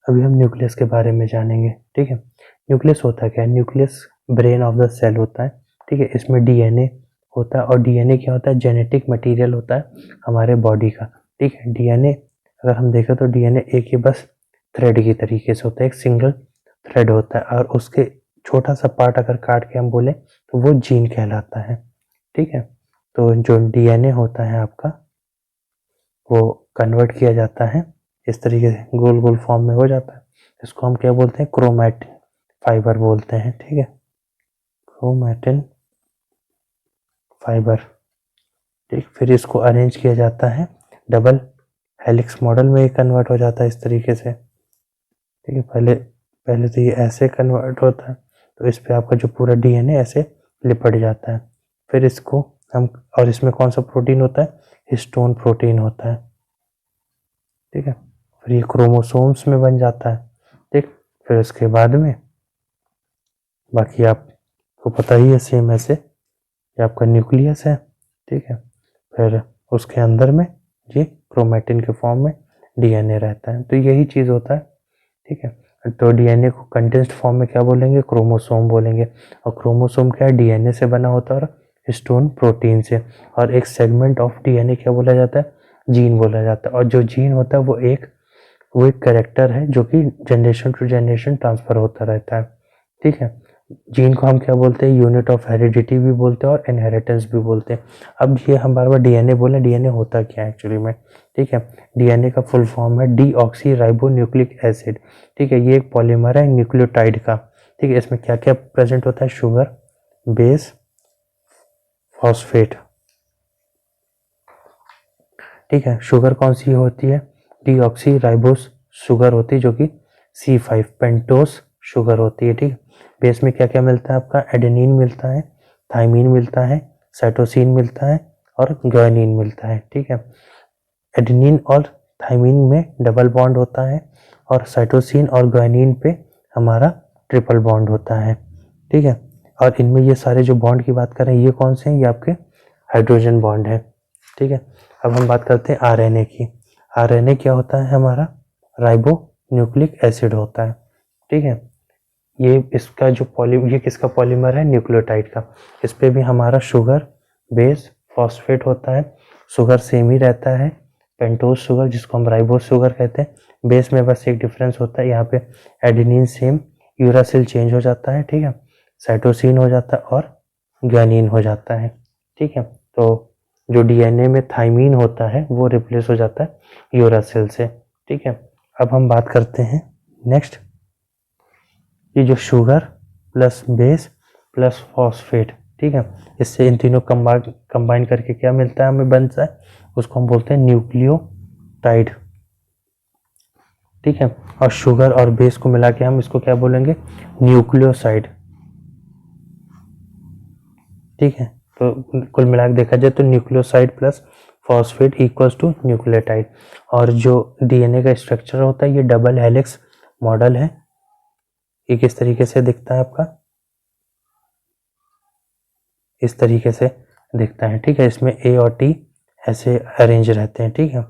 अभी हम न्यूक्लियस के बारे में जानेंगे। ठीक है, न्यूक्लियस होता क्या है? Nucleus brain of the cell होता है। ठीक है, इसमें डीएनए होता है और डीएनए क्या होता है? जेनेटिक मटेरियल होता है हमारे बॉडी का। ठीक है, डीएनए अगर हम देखें तो डीएनए एक ही बस थ्रेड की तरीके से होता है, एक सिंगल थ्रेड होता है और उसके छोटा सा पार्ट अगर काट के हम बोले तो वो जीन कहलाता है। ठीक है, तो जो डीएनए होता है आपका वो कन्वर्ट किया जाता है इस तरीके से, गोल गोल फॉर्म में हो जाता है। इसको हम क्या बोलते हैं? क्रोमैटिन फाइबर बोलते हैं। ठीक है, क्रोमैटिन फाइबर। ठीक, फिर इसको अरेंज किया जाता है डबल हेलिक्स मॉडल में, कन्वर्ट हो जाता है इस तरीके से। ठीक है, पहले पहले तो ये ऐसे कन्वर्ट होता है, तो इस पे आपका जो पूरा डीएनए ऐसे लिपट जाता है। फिर इसको हम, और इसमें कौन सा प्रोटीन होता है? हिस्टोन प्रोटीन होता है। ठीक है, फिर ये क्रोमोसोम्स में बन जाता है। ठीक, फिर उसके बाद में बाकी आपको पता ही है, सेम ऐसे ये आपका न्यूक्लियस है। ठीक है, फिर उसके अंदर में ये क्रोमैटिन के फॉर्म में डीएनए रहता है। तो यही चीज़ होता है। ठीक है, तो डीएनए को कंडेंस्ड फॉर्म में क्या बोलेंगे? क्रोमोसोम बोलेंगे। और क्रोमोसोम क्या है? डीएनए से बना होता है और हिस्टोन प्रोटीन से। और एक सेगमेंट ऑफ डीएनए क्या बोला जाता है? जीन बोला जाता है। और जो जीन होता है वो एक कैरेक्टर है जो कि जनरेशन टू जनरेशन ट्रांसफर होता रहता है। ठीक है, जीन को हम क्या बोलते हैं? यूनिट ऑफ हेरिडिटी भी बोलते हैं और इनहेरिटेंस भी बोलते हैं। अब ये हम बार बार डीएनए बोले, डीएनए होता क्या है एक्चुअली में? ठीक है, डीएनए का फुल फॉर्म है डीऑक्सी राइबो न्यूक्लिक एसिड। ठीक है, ये एक पॉलीमर है न्यूक्लियोटाइड का। ठीक है, इसमें क्या क्या प्रेजेंट होता है? Sugar, base, phosphate. ठीक है, शुगर कौन सी होती है? डीऑक्सी राइबोस शुगर होती है जो कि C5 पेंटोस शुगर होती है। ठीक, बेस में क्या क्या मिलता है आपका? एडेनिन मिलता है, थाइमिन मिलता है, साइटोसिन मिलता है और ग्वानिन मिलता है। ठीक है, एडेनिन और थाइमिन में डबल बॉन्ड होता है और साइटोसिन और ग्वानिन पे हमारा ट्रिपल बॉन्ड होता है। ठीक है, और इनमें ये सारे जो बॉन्ड की बात करें ये कौन से हैं? ये आपके हाइड्रोजन बॉन्ड है। ठीक है, अब हम बात करते हैं आरएनए की। आरएनए क्या होता है हमारा? राइबो न्यूक्लिक एसिड होता है। ठीक है, ये किसका पॉलीमर है? न्यूक्लियोटाइड का। इस पे भी हमारा शुगर, बेस, फॉस्फेट होता है। शुगर सेम ही रहता है, पेंटोज शुगर जिसको हम राइबोस शुगर कहते हैं। बेस में बस एक डिफरेंस होता है, यहाँ पे एडेनिन सेम, यूरासिल चेंज हो जाता है। ठीक है, साइटोसिन हो जाता है और ग्वानिन हो जाता है। ठीक है, तो जो डीएनए में थाइमीन होता है वो रिप्लेस हो जाता है यूरासिल से। ठीक है, अब हम बात करते हैं नेक्स्ट, ये जो sugar plus base plus phosphate. ठीक है, इससे इन तीनों कंबाइन करके क्या मिलता है हमें? बनता है, उसको हम बोलते हैं न्यूक्लियोटाइड। ठीक है, और शुगर और बेस को मिला के हम इसको क्या बोलेंगे? न्यूक्लियोसाइड। ठीक है, तो कुल मिला के देखा जाए तो nucleoside plus phosphate equals to nucleotide. और जो डीएनए का स्ट्रक्चर होता है ये डबल हेलिक्स मॉडल है। ये किस तरीके से दिखता है आपका? इस तरीके से दिखता है। ठीक है, इसमें ए और टी ऐसे अरेंज रहते हैं। ठीक है,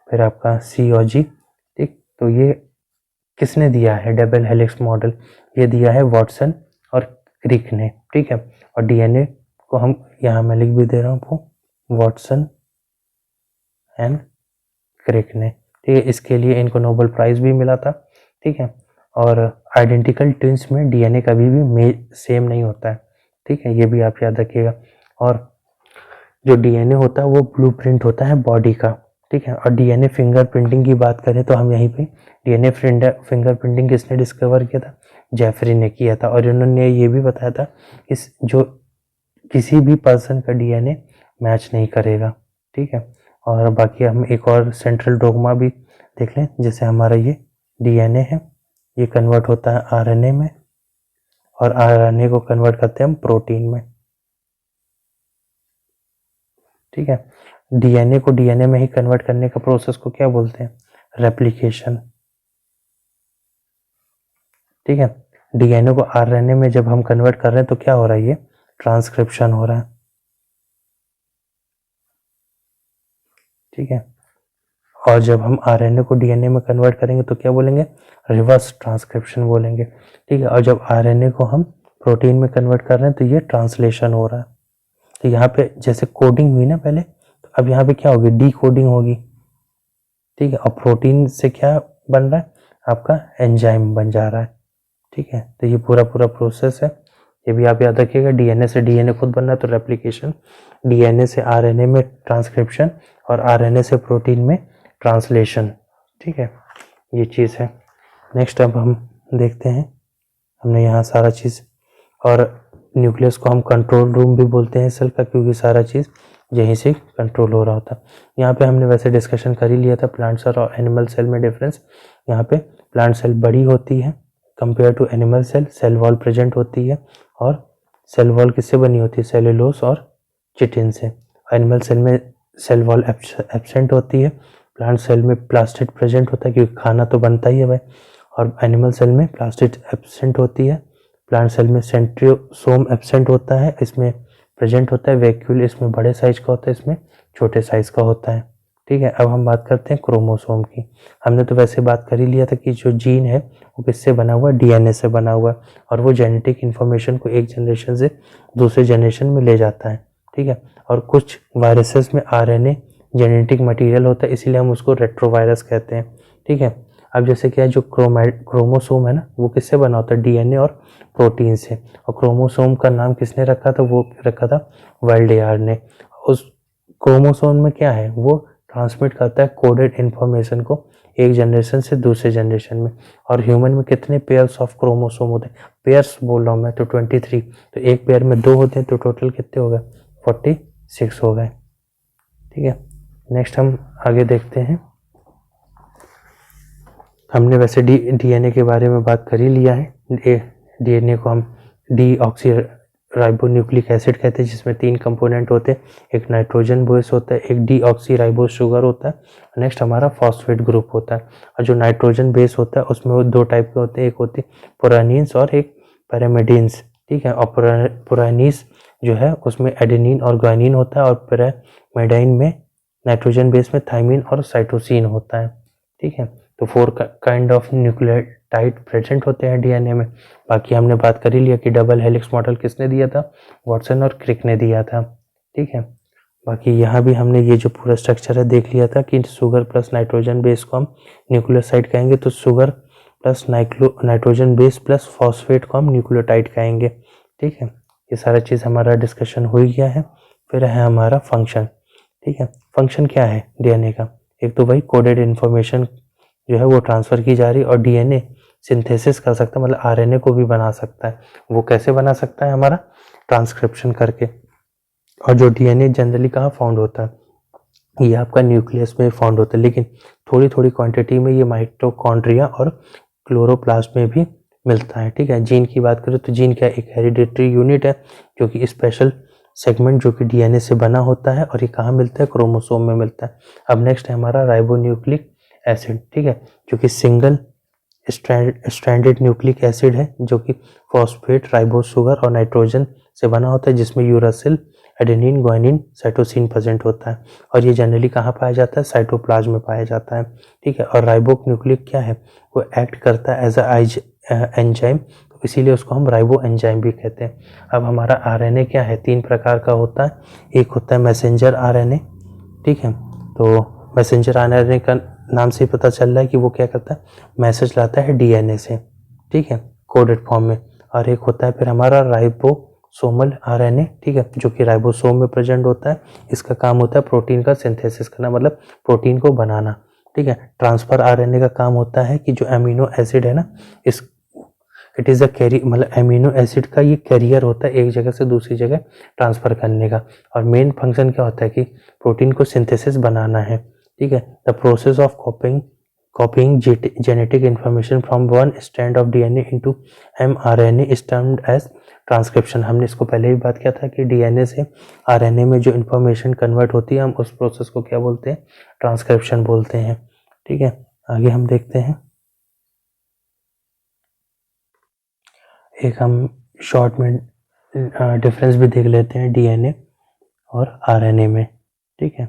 फिर आपका सी और जी। ठीक, तो ये किसने दिया है डबल हेलिक्स मॉडल? ये दिया है वॉटसन और क्रिक ने। ठीक है, और डीएनए को हम यहाँ मैं लिख भी दे रहा हूँ आपको, वॉटसन एंड क्रिक ने। ठीक है, इसके लिए इनको नोबेल प्राइज भी मिला था। ठीक है, और आइडेंटिकल ट्विंस में डीएनए कभी भी सेम नहीं होता है। ठीक है, ये भी आप याद रखिएगा। और जो डीएनए होता है वो ब्लूप्रिंट होता है बॉडी का। ठीक है, और डीएनए फिंगरप्रिंटिंग की बात करें तो हम यहीं पे डीएनए फिंगरप्रिंटिंग किसने डिस्कवर किया था? जेफरी ने किया था। और उन्होंने ये भी बताया था इस जो किसी भी पर्सन का डीएनए मैच नहीं करेगा। ठीक है, और बाकी हम एक और सेंट्रल डोगमा भी देख लें, जैसे हमारा ये डीएनए है, ये कन्वर्ट होता है आरएनए में और आरएनए को कन्वर्ट करते हैं हम प्रोटीन में। ठीक है, डीएनए को डीएनए में ही कन्वर्ट करने का प्रोसेस को क्या बोलते हैं? रेप्लिकेशन। ठीक है, डीएनए को आरएनए में जब हम कन्वर्ट कर रहे हैं तो क्या हो रहा है? ये ट्रांसक्रिप्शन हो रहा है। ठीक है, और जब हम आरएनए को डीएनए में कन्वर्ट करेंगे तो क्या बोलेंगे, रिवर्स ट्रांसक्रिप्शन बोलेंगे, ठीक है। और जब आरएनए को हम प्रोटीन में कन्वर्ट कर रहे हैं तो ये ट्रांसलेशन हो रहा है। तो यहाँ पे जैसे कोडिंग हुई ना पहले, तो अब यहाँ पे क्या होगी, डी कोडिंग होगी, ठीक है। और प्रोटीन से क्या बन रहा है, आपका एंजाइम बन जा रहा है, ठीक है। तो ये पूरा प्रोसेस है, ये भी आप याद रखिएगा। डीएनए से डीएनए खुद बनना है तो रेप्लिकेशन, डीएनए से आरएनए में ट्रांसक्रिप्शन, और आरएनए से प्रोटीन में ट्रांसलेशन, ठीक है, ये चीज़ है। नेक्स्ट अब हम देखते हैं, हमने यहाँ सारा चीज़, और न्यूक्लियस को हम कंट्रोल रूम भी बोलते हैं सेल का, क्योंकि सारा चीज़ यहीं से कंट्रोल हो रहा होता है। यहाँ पे हमने वैसे डिस्कशन कर ही लिया था प्लांट सेल और एनिमल सेल में डिफरेंस। यहाँ पे प्लांट सेल बड़ी होती है compare to animal cell, cell wall present होती है, और सेल वॉल किससे बनी होती है, सेलुलोज और चिटिन से। एनिमल सेल में सेल वॉल एब्सेंट होती है, प्लांट सेल में प्लास्टिड प्रेजेंट होता है क्योंकि खाना तो बनता ही है भाई, और एनिमल सेल में प्लास्टिड एब्सेंट होती है। प्लांट सेल में सेंट्रियोसोम एब्सेंट होता है, इसमें प्रेजेंट होता है वैक्यूल, इसमें बड़े साइज का होता है, इसमें छोटे साइज का होता है, ठीक है। अब हम बात करते हैं क्रोमोसोम की। हमने तो वैसे बात कर ही लिया था कि जो जीन है वो किससे बना हुआ है, डीएनए से बना हुआ है, और वो जेनेटिक इन्फॉर्मेशन को एक जनरेशन से दूसरे जनरेशन में ले जाता है, ठीक है। और कुछ वायरसेस में आरएनए जेनेटिक मटेरियल होता है, इसीलिए हम उसको रेट्रोवायरस कहते हैं, ठीक है। अब जैसे क्या है, जो क्रोमोसोम है ना, वो किससे बना होता है, डीएनए और प्रोटीन से। और क्रोमोसोम का नाम किसने रखा था, वो रखा था वाल्डेयार ने। उस क्रोमोसोम में क्या है, वो ट्रांसमिट करता है कोडेड इन्फॉर्मेशन को एक जनरेशन से दूसरे जनरेशन में। और ह्यूमन में कितने पेयर्स ऑफ क्रोमोसोम होते हैं, पेयर्स बोल रहा हूँ मैं, तो 23। तो एक पेयर में 2 होते हैं, तो टोटल कितने हो गए, 46 हो गए, ठीक है। नेक्स्ट हम आगे देखते हैं। हमने वैसे डीएनए के बारे में बात कर ही लिया है। डीएनए को हम डीऑक्सी राइबोन्यूक्लिक एसिड कहते हैं, जिसमें 3 कंपोनेंट होते हैं, एक नाइट्रोजन बेस होता है, एक डीऑक्सी राइबोस शुगर होता है, नेक्स्ट हमारा फॉस्फेट ग्रुप होता है। और जो नाइट्रोजन बेस होता है उसमें वो 2 टाइप के होते हैं, एक होती है पुरानीन्स और एक पैरामिडीन्स, ठीक है। और पुरानीस जो है उसमें एडेनिन और ग्वानिन होता है, और पैरामिडाइन में नाइट्रोजन बेस में थाइमिन और साइटोसिन होता है, ठीक है। तो 4 काइंड ऑफ न्यूक्लियोटाइड प्रेजेंट होते हैं डीएनए में। बाकी हमने बात कर ही लिया कि डबल हेलिक्स मॉडल किसने दिया था, वाटसन और क्रिक ने दिया था, ठीक है। बाकी यहाँ भी हमने ये जो पूरा स्ट्रक्चर है देख लिया था कि शुगर प्लस नाइट्रोजन बेस को हम न्यूक्लियोसाइड कहेंगे, तो sugar plus nitrogen base plus phosphate को हम न्यूक्लियोटाइड कहेंगे, ठीक है। ये सारा चीज़ हमारा डिस्कशन हो गया है। फिर है हमारा फंक्शन, ठीक है। फंक्शन क्या है डीएनए का, एक तो वही कोडेड इन्फॉर्मेशन जो है वो ट्रांसफ़र की जा रही है, और डीएनए सिंथेसिस कर सकता है, मतलब आरएनए को भी बना सकता है। वो कैसे बना सकता है, हमारा ट्रांसक्रिप्शन करके। और जो डीएनए जनरली कहाँ फाउंड होता है, ये आपका न्यूक्लियस में फाउंड होता है, लेकिन थोड़ी थोड़ी क्वांटिटी में ये माइटोकॉन्ड्रिया और क्लोरोप्लास्ट में भी मिलता है, ठीक है। जीन की बात करें तो जीन क्या एक हेरिडिटरी यूनिट है, जो कि स्पेशल सेगमेंट जो कि डीएनए से बना होता है, और ये कहाँ मिलता है, क्रोमोसोम में मिलता है। अब नेक्स्ट है हमारा राइबोन्यूक्लिक एसिड, ठीक है, जो कि सिंगल स्ट्रैंडेड न्यूक्लिक एसिड है, जो कि फॉस्फेट, राइबोस शुगर और नाइट्रोजन से बना होता है, जिसमें uracil, adenine, guanine, cytosine present होता है। और ये जनरली कहाँ पाया जाता है, साइटोप्लाज्म में पाया जाता है, ठीक है। और राइबो न्यूक्लिक क्या है, वो एक्ट करता है एज अ एंजाइम, तो इसीलिए उसको हम राइबो एंजाइम भी कहते हैं। अब हमारा आरएनए क्या है, 3 प्रकार का होता है। एक होता है मैसेंजर आरएनए, ठीक है। तो मैसेंजर आरएनए का नाम से पता चल रहा है कि वो क्या करता है, मैसेज लाता है डीएनए से, ठीक है, कोडेड फॉर्म में। और एक होता है फिर हमारा राइबोसोमल आरएनए, ठीक है, जो कि राइबोसोम में प्रेजेंट होता है। इसका काम होता है प्रोटीन का सिंथेसिस करना, मतलब प्रोटीन को बनाना, ठीक है। ट्रांसफर आरएनए का काम होता है कि जो अमीनो एसिड है ना, इस इट इज़ अ कैरी, मतलब अमीनो एसिड का ये कैरियर होता है एक जगह से दूसरी जगह ट्रांसफ़र करने का। और मेन फंक्शन क्या होता है कि प्रोटीन को सिंथेसिस बनाना है, ठीक है। The process of copying genetic information from one strand of DNA into mRNA is termed as transcription. हमने इसको पहले ही बात किया था कि डीएनए से आरएनए में जो इन्फॉर्मेशन कन्वर्ट होती है, हम उस प्रोसेस को क्या बोलते हैं, ट्रांसक्रिप्शन बोलते हैं, ठीक है। आगे हम देखते हैं, एक हम शॉर्ट में डिफरेंस भी देख लेते हैं डीएनए और आरएनए में, ठीक है।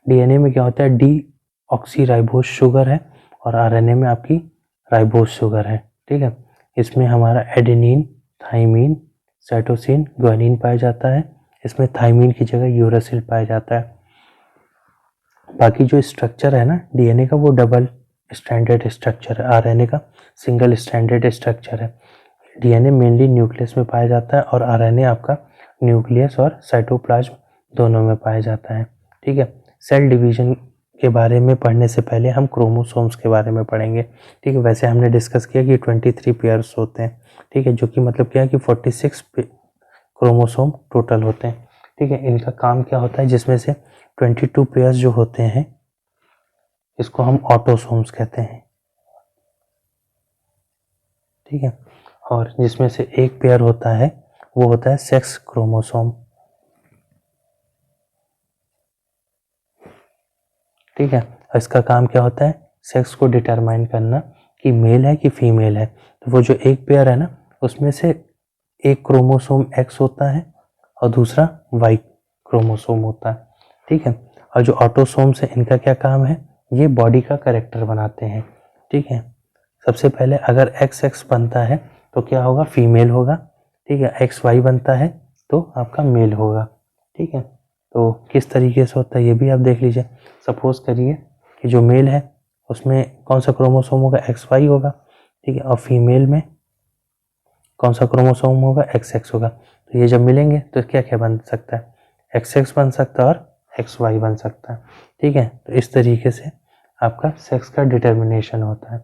डीएनए में क्या होता है, डी ऑक्सी राइबोज शुगर है और आरएनए में आपकी राइबोज शुगर है। ठीक है, इसमें हमारा एडेनिन, थाइमीन, साइटोसिन, ग्वानिन पाया जाता है। इसमें थाइमीन की जगह यूरासिल पाया जाता है। बाकी जो स्ट्रक्चर है ना डीएनए का वो डबल स्टैंडर्ड स्ट्रक्चर है, आरएनए का सिंगल स्टैंडर्ड स्ट्रक्चर है। डीएनए मेनली न्यूक्लियस में पाया जाता है और आरएनए आपका न्यूक्लियस और साइटोप्लाज्म दोनों में पाया जाता है। ठीक है, सेल डिवीजन के बारे में पढ़ने से पहले हम क्रोमोसोम्स के बारे में पढ़ेंगे। ठीक है, वैसे हमने डिस्कस किया कि 23 पेयर्स होते हैं। ठीक है, जो कि मतलब क्या है कि 46 क्रोमोसोम टोटल होते हैं। ठीक है, इनका काम क्या होता है, जिसमें से 22 पेयर्स जो होते हैं इसको हम ऑटोसोम्स कहते हैं। ठीक है, और जिसमें से एक पेयर होता है वो होता है सेक्स क्रोमोसोम। ठीक है, इसका काम क्या होता है, सेक्स को डिटरमाइन करना कि मेल है कि फीमेल है। तो वो जो एक पेयर है ना उसमें से एक क्रोमोसोम एक्स होता है और दूसरा वाई क्रोमोसोम होता है। ठीक है, और जो ऑटोसोम्स है इनका क्या काम है, ये बॉडी का कैरेक्टर बनाते हैं। ठीक है, सबसे पहले अगर एक्स एक्स बनता है तो क्या होगा, फीमेल होगा। ठीक है, एक्स वाई बनता है तो आपका मेल होगा। ठीक है, तो किस तरीके से होता है ये भी आप देख लीजिए। सपोज करिए कि जो मेल है उसमें कौन सा क्रोमोसोम होगा, एक्स वाई होगा। ठीक है, और फीमेल में कौन सा क्रोमोसोम होगा, एक्स एक्स होगा। तो ये जब मिलेंगे तो क्या क्या बन सकता है, एक्स एक्स बन सकता है और एक्स वाई बन सकता है। ठीक है, तो इस तरीके से आपका सेक्स का डिटर्मिनेशन होता है।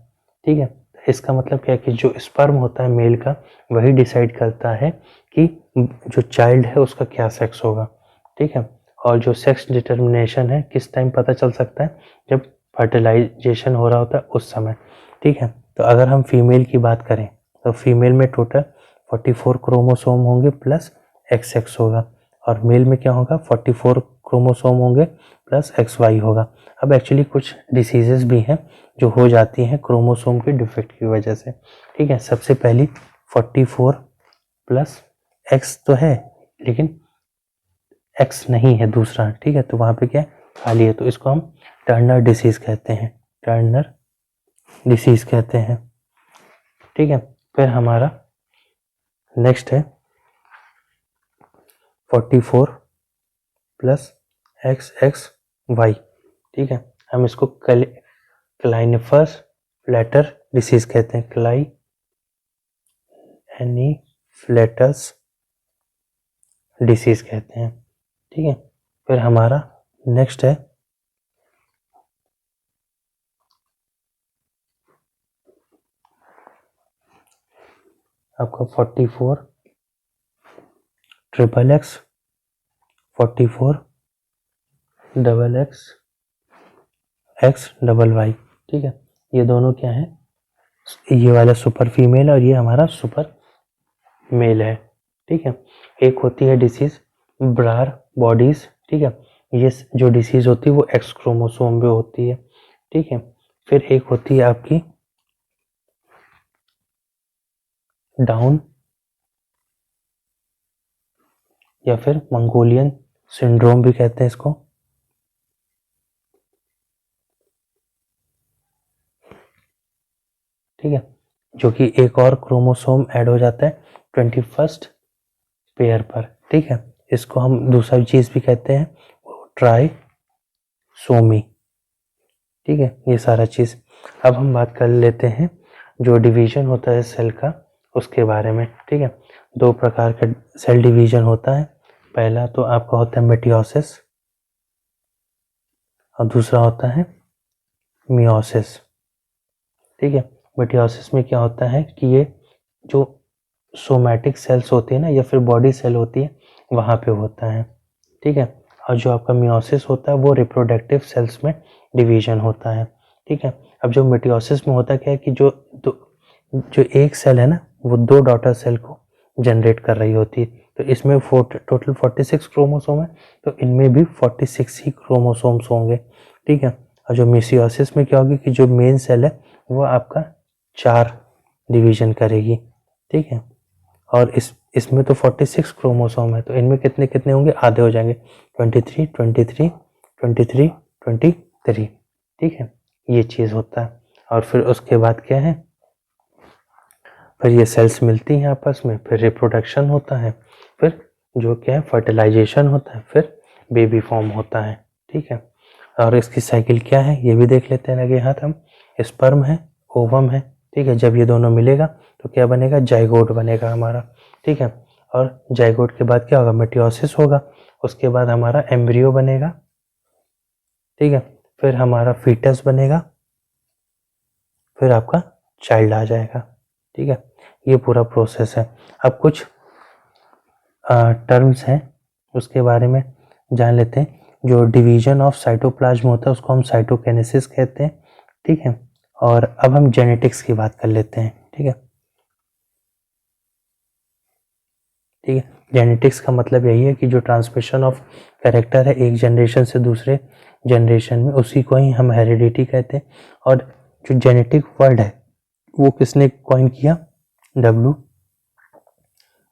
ठीक है, इसका मतलब क्या है कि जो स्पर्म होता है मेल का वही डिसाइड करता है कि जो चाइल्ड है उसका क्या सेक्स होगा। ठीक है, और जो सेक्स डिटर्मिनेशन है किस टाइम पता चल सकता है, जब फर्टिलाइजेशन हो रहा होता है उस समय। ठीक है, तो अगर हम फीमेल की बात करें तो फीमेल में टोटल 44 क्रोमोसोम होंगे प्लस एक्स एक्स होगा, और मेल में क्या होगा, 44 क्रोमोसोम होंगे प्लस एक्स वाई होगा। अब एक्चुअली कुछ डिसीजेस भी हैं जो हो जाती हैं क्रोमोसोम के डिफेक्ट की वजह से। ठीक है, सबसे पहली 44 प्लस एक्स तो है लेकिन एक्स नहीं है दूसरा। ठीक है, तो वहाँ पे क्या है, खाली है, तो इसको हम टर्नर डिसीज कहते हैं, टर्नर डिसीज कहते हैं। ठीक है, फिर हमारा नेक्स्ट है 44 प्लस एक्स एक्स वाई। ठीक है, हम इसको क्लाइनेफर्स फ्लैटर डिसीज कहते हैं, क्लाइनेफ्लेटस डिसीज कहते हैं। ठीक है, फिर हमारा नेक्स्ट है आपका 44 triple X, 44 double X, X double Y. ठीक है, ये दोनों क्या है, ये वाला सुपर फीमेल और ये हमारा सुपर मेल है। ठीक है, एक होती है डिसीज ब्रार बॉडीज। ठीक है, ये जो डिसीज होती है वो एक्स क्रोमोसोम पे होती है। ठीक है, फिर एक होती है आपकी डाउन या फिर मंगोलियन सिंड्रोम भी कहते हैं इसको। ठीक है, जो कि एक और क्रोमोसोम ऐड हो जाता है 21st पेयर पर। ठीक है, इसको हम दूसरा चीज भी कहते हैं ट्राइसोमी। ठीक है, ये सारा चीज। अब हम बात कर लेते हैं जो डिवीजन होता है सेल का उसके बारे में। ठीक है, दो प्रकार का सेल डिवीजन होता है। पहला तो आपका होता है मेटियोसिस और दूसरा होता है मियोसिस। ठीक है, मेटियोसिस में क्या होता है कि ये जो सोमैटिक सेल्स होती है ना या फिर बॉडी सेल होती है वहाँ पे होता है। ठीक है, और जो आपका मियोसिस होता है वो रिप्रोडक्टिव सेल्स में डिवीजन होता है। ठीक है, अब जो मेटियोसिस में होता क्या है कि जो एक सेल है ना वो दो डॉटर सेल को जनरेट कर रही होती है। तो इसमें टोटल 46 क्रोमोसोम है, तो इनमें भी 46 ही क्रोमोसोम्स होंगे। ठीक है, और जो मियोसिस में क्या होगी कि जो मेन सेल है वो आपका 4 डिवीजन करेगी। ठीक है, और इसमें तो 46 क्रोमोसोम है, तो इनमें कितने कितने होंगे, आधे हो जाएंगे, 23 23 23 23। ठीक है, ये चीज़ होता है। और फिर उसके बाद क्या है, फिर ये सेल्स मिलती हैं आपस में, फिर रिप्रोडक्शन होता है, फिर जो क्या है फर्टिलाइजेशन होता है, फिर बेबी फॉर्म होता है। ठीक है, और इसकी साइकिल क्या है ये भी देख लेते हैं आगे हाथ हम। स्पर्म है, ओवम है, ठीक है, जब ये दोनों मिलेगा तो क्या बनेगा, जाइगोट बनेगा हमारा। ठीक है, और जाइगोट के बाद क्या होगा, मेटियोसिस होगा, उसके बाद हमारा एम्ब्रियो बनेगा। ठीक है, फिर हमारा फीटस बनेगा, फिर आपका चाइल्ड आ जाएगा। ठीक है, ये पूरा प्रोसेस है। अब कुछ टर्म्स हैं उसके बारे में जान लेते हैं। जो डिवीजन ऑफ साइटोप्लाज्म होता है उसको हम साइटोकिनेसिस कहते हैं। ठीक है, और अब हम जेनेटिक्स की बात कर लेते हैं। ठीक है, ठीक है, जेनेटिक्स का मतलब यही है कि जो ट्रांसमिशन ऑफ कैरेक्टर है एक जनरेशन से दूसरे जनरेशन में, उसी को ही हम हेरिडिटी कहते हैं। और जो जेनेटिक वर्ड है वो किसने कॉइन किया, डब्ल्यू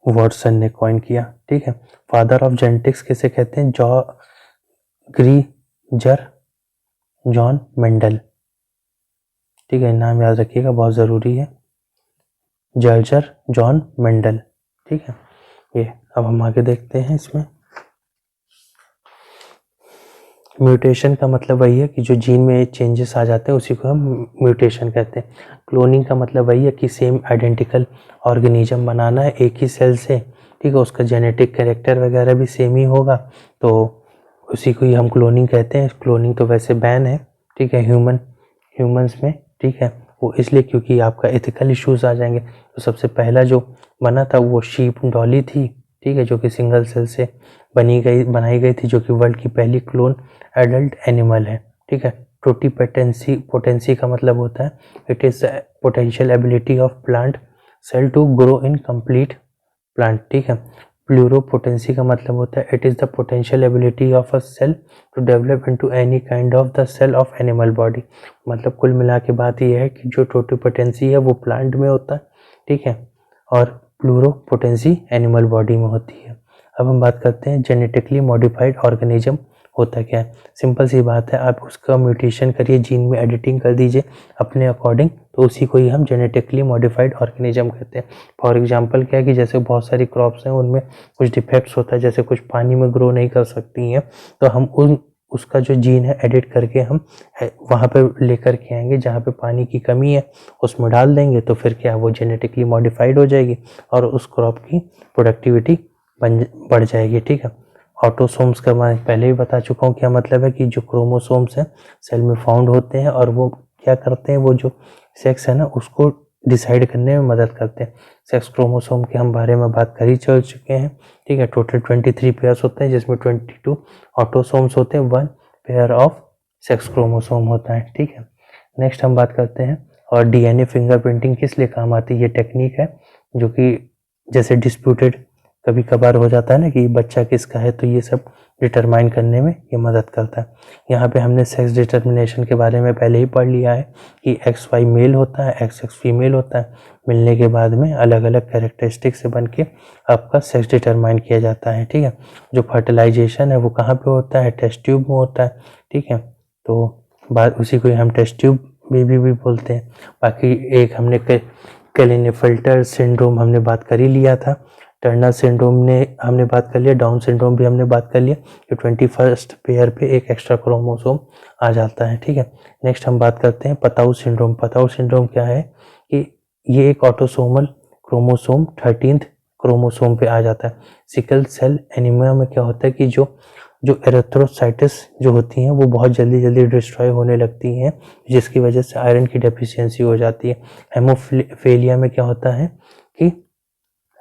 वॉटसन ने कॉइन किया। ठीक है, फादर ऑफ जेनेटिक्स किसे कहते हैं, ग्रीजर जॉन मेंडल। ठीक है, नाम याद रखिएगा, बहुत ज़रूरी है, जर्जर जॉन मेंडल। ठीक है, ये अब हम आगे देखते हैं। इसमें म्यूटेशन का मतलब वही है कि जो जीन में चेंजेस आ जाते हैं उसी को हम म्यूटेशन कहते हैं। क्लोनिंग का मतलब वही है कि सेम आइडेंटिकल ऑर्गेनिज्म बनाना है एक ही सेल से। ठीक है, उसका जेनेटिक कैरेक्टर वगैरह भी सेम ही होगा, तो उसी को ही हम क्लोनिंग कहते हैं। क्लोनिंग तो वैसे बैन है, ठीक है, ह्यूमंस में। ठीक है, वो इसलिए क्योंकि आपका एथिकल इश्यूज आ जाएंगे। तो सबसे पहला जो बना था वो शीप डॉली थी। ठीक है, जो कि सिंगल सेल से बनाई गई थी, जो कि वर्ल्ड की पहली क्लोन एडल्ट एनिमल है। ठीक है, टोटीपोटेंसी का मतलब होता है it is potential ability of plant cell to grow in complete plant. ठीक है, प्लूरोपोटेंसी का मतलब होता है it is the potential ability of a cell to develop into any kind of the cell of animal body. मतलब कुल मिला के बात यह है कि जो टोटीपोटेंसी है वो प्लांट में होता है। ठीक है, और प्लूरोपोटेंसी एनिमल बॉडी में होती है। अब हम बात करते हैं जेनेटिकली मॉडिफाइड ऑर्गेनिज्म होता क्या है। सिंपल सी बात है, आप उसका म्यूटेशन करिए, जीन में एडिटिंग कर दीजिए अपने अकॉर्डिंग, तो उसी को ही हम जेनेटिकली मॉडिफाइड ऑर्गेनिज्म कहते हैं। फॉर एग्जांपल क्या है कि जैसे बहुत सारी क्रॉप्स हैं उनमें कुछ डिफेक्ट्स होता है, जैसे कुछ पानी में ग्रो नहीं कर सकती हैं, तो हम उसका जो जीन है एडिट करके हम वहाँ पे लेकर के आएंगे जहाँ पे पानी की कमी है, उसमें डाल देंगे, तो फिर क्या वो जेनेटिकली मॉडिफाइड हो जाएगी और उस क्रॉप की प्रोडक्टिविटी बढ़ जाएगी। ठीक है, ऑटोसोम्स का मैं पहले ही बता चुका हूँ क्या मतलब है, कि जो क्रोमोसोम्स हैं सेल में फाउंड होते हैं और वो क्या करते हैं, वो जो सेक्स है ना उसको डिसाइड करने में मदद करते हैं। सेक्स क्रोमोसोम के हम बारे में बात कर ही चल चुके हैं। ठीक है, टोटल 23 पेयर्स होते हैं जिसमें 22 ऑटोसोम्स होते हैं, 1 पेयर ऑफ सेक्स क्रोमोसोम होता है। ठीक है, नेक्स्ट हम बात करते हैं, और डीएनए फिंगरप्रिंटिंग किस लिए काम आती है, ये टेक्निक है जो कि जैसे डिस्प्यूटेड कभी कभार हो जाता है ना कि बच्चा किसका है, तो ये सब डिटरमाइन करने में ये मदद करता है। यहाँ पे हमने सेक्स डिटर्मिनेशन के बारे में पहले ही पढ़ लिया है कि XY मेल होता है, XX फीमेल होता है। मिलने के बाद में अलग अलग कैरेक्टरिस्टिक से बन के आपका सेक्स डिटरमाइन किया जाता है। ठीक है, जो फर्टिलाइजेशन है वो कहाँ पे होता है, टेस्ट ट्यूब में होता है। ठीक है, तो बात उसी को ही हम टेस्ट ट्यूब बेबी भी बोलते हैं। बाकी एक हमने क्लिनेफेल्टर सिंड्रोम हमने बात कर ही लिया था, टर्नर सिंड्रोम ने हमने बात कर लिया, डाउन सिंड्रोम भी हमने बात कर लिया कि 21st पेयर पे एक एक्स्ट्रा क्रोमोसोम आ जाता है। ठीक है, नेक्स्ट हम बात करते हैं पताऊ सिंड्रोम। पताऊ सिंड्रोम क्या है कि ये एक ऑटोसोमल क्रोमोसोम 13th क्रोमोसोम पे आ जाता है। सिकल सेल एनीमिया में क्या होता है कि जो एरिथ्रोसाइटिस जो होती हैं वो बहुत जल्दी जल्दी डिस्ट्रॉय होने लगती हैं, जिसकी वजह से आयरन की डेफिशिएंसी हो जाती है। हेमोफीलिया में क्या होता है कि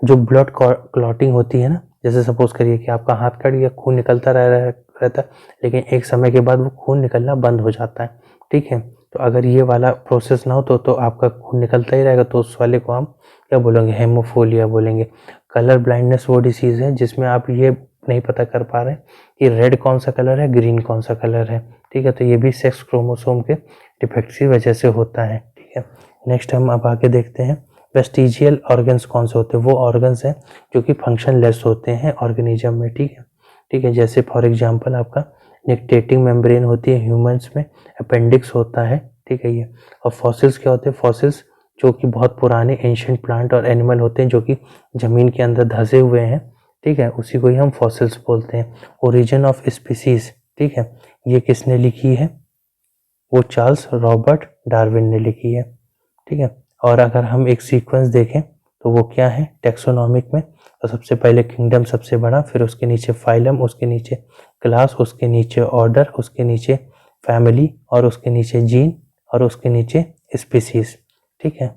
जो ब्लड क्लॉटिंग होती है ना, जैसे सपोज करिए कि आपका हाथ कट गया, खून निकलता रहता है, लेकिन एक समय के बाद वो खून निकलना बंद हो जाता है। ठीक है, तो अगर ये वाला प्रोसेस ना हो तो आपका खून निकलता ही रहेगा, तो उस वाले को हम क्या बोलेंगे, हेमोफोलिया बोलेंगे। कलर ब्लाइंडनेस वो डिसीज़ है जिसमें आप ये नहीं पता कर पा रहे कि रेड कौन सा कलर है, ग्रीन कौन सा कलर है। ठीक है, तो ये भी सेक्स क्रोमोसोम के डिफेक्ट की वजह से होता है। ठीक है, नेक्स्ट हम अब आगे देखते हैं वेस्टिजियल ऑर्गन्स कौन से होते हैं। वो ऑर्गन्स हैं जो कि फंक्शनलेस होते हैं ऑर्गेनिज्म में। ठीक है, जैसे फॉर एग्जांपल आपका निक्टेटिंग मेम्ब्रेन होती है ह्यूमंस में, अपेंडिक्स होता है, ठीक है ये। और फॉसिल्स क्या होते हैं? फॉसिल्स जो कि बहुत पुराने एंशिएंट प्लांट और एनिमल होते हैं जो कि ज़मीन के अंदर धंसे हुए हैं, ठीक है, उसी को ही हम फॉसिल्स बोलते हैं। ओरिजिन ऑफ स्पीसीज, ठीक है, ये किसने लिखी है? वो चार्ल्स रॉबर्ट डार्विन ने लिखी है, ठीक है। और अगर हम एक सीक्वेंस देखें तो वो क्या है टैक्सोनॉमिक में, तो सबसे पहले किंगडम सबसे बड़ा, फिर उसके नीचे फाइलम, उसके नीचे क्लास, उसके नीचे ऑर्डर, उसके नीचे फैमिली, और उसके नीचे जीन, और उसके नीचे स्पीसीज, ठीक है।